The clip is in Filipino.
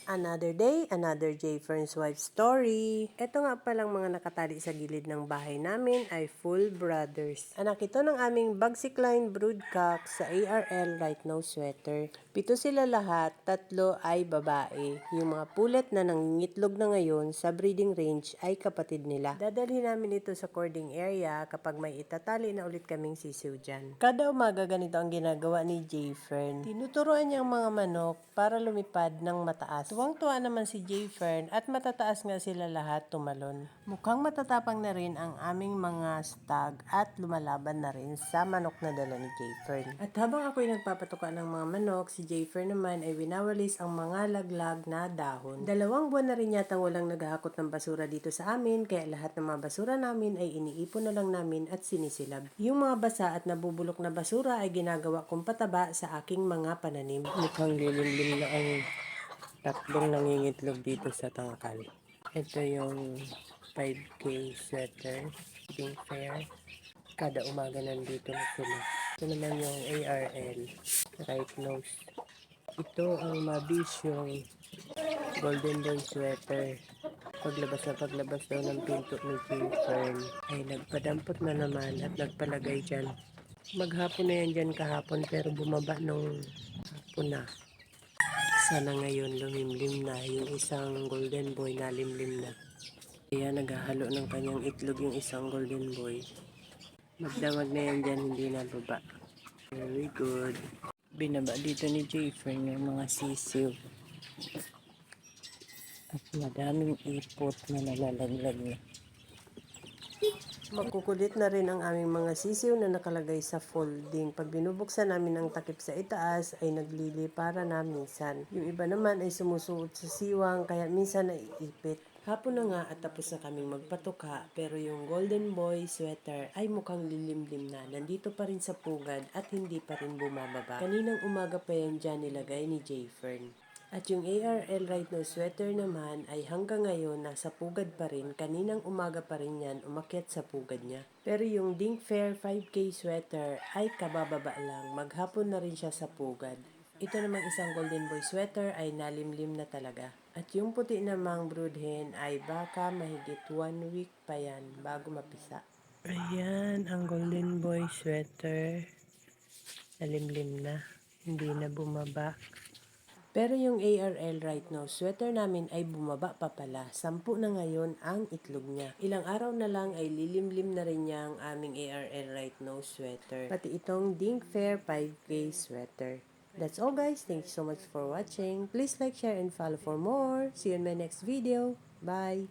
Another day, another J. Fern's wife story. Ito nga palang mga nakatali sa gilid ng bahay namin ay full brothers. Anak ito ng aming Bagsikline broodcock sa ARL Right Nose Sweater. 7 sila lahat, 3 ay babae. Yung mga pulet na nangingitlog na ngayon sa breeding range ay kapatid nila. Dadalhin namin ito sa cording area kapag may itatali na ulit kaming sisiw dyan. Kada umaga ganito ang ginagawa ni J. Fern. Tinuturuan niya ang mga manok para lumipad ng mataas. Tuwang-tuwa naman si J. Fern at matataas nga sila lahat tumalon. Mukhang matatapang na rin ang aming mga stag at lumalaban na rin sa manok na dala ni J. Fern. At habang ako'y nagpapatuka ng mga manok, si J. Fern naman ay winawalis ang mga laglag na dahon. 2 buwan na rin yata walang naghahakot ng basura dito sa amin, kaya lahat ng mga basura namin ay iniipon na lang namin at sinisilab. Yung mga basa at nabubulok na basura ay ginagawa kong pataba sa aking mga pananim. Mukhang lilim-lim na ang tatlong nangingitlog dito sa tangkal. Ito yung 5K sweater, pink fair. Kada umaga nandito na sila. Ito naman yung ARL, right nose. Ito ang mabisyong golden boy sweater. Paglabas daw ng pinto ni King Fern ay nagpadampot na naman at nagpalagay dyan. Maghapon na yan dyan kahapon pero bumaba nung hapon na. Sana ngayon lumimlim na yung isang golden boy na limlim na. Kaya naghahalo ng kanyang itlog yung isang golden boy. Magdamag na yan dyan, hindi na baba. Very good. Binaba dito ni Jayfern yung mga sisiw. At madaming ipot na nalalaglag na. Magkukulit na rin ang aming mga sisiw na nakalagay sa folding. Pag binubuksan namin ang takip sa itaas ay naglili para na minsan. Yung iba naman ay sumusuot sa siwang kaya minsan ay ipit. Hapon na nga at tapos na kaming magpatuka pero yung golden boy sweater ay mukhang lilimlim na. Nandito pa rin sa pugad at hindi pa rin bumababa. Kaninang umaga pa yan dyan nilagay ni J. Fern. At yung ARL Right Nose Sweater naman ay hanggang ngayon nasa pugad pa rin. Kaninang umaga pa rin yan umakyat sa pugad niya. Pero yung Dink Fair 5K sweater ay kabababa lang. Maghapon na rin siya sa pugad. Ito namang isang golden boy sweater ay nalimlim na talaga. At yung puti namang brood hen ay baka mahigit 1 week pa yan bago mapisa. Ayan ang golden boy sweater. Nalimlim na. Hindi na bumaba. Pero yung ARL Right Now sweater namin ay bumaba pa pala. 10 na ngayon ang itlog niya. Ilang araw na lang ay lilimlim na rin niya ang aming ARL Right Now sweater. Pati itong Dink Fair 5K sweater. That's all guys. Thank you so much for watching. Please like, share, and follow for more. See you in my next video. Bye!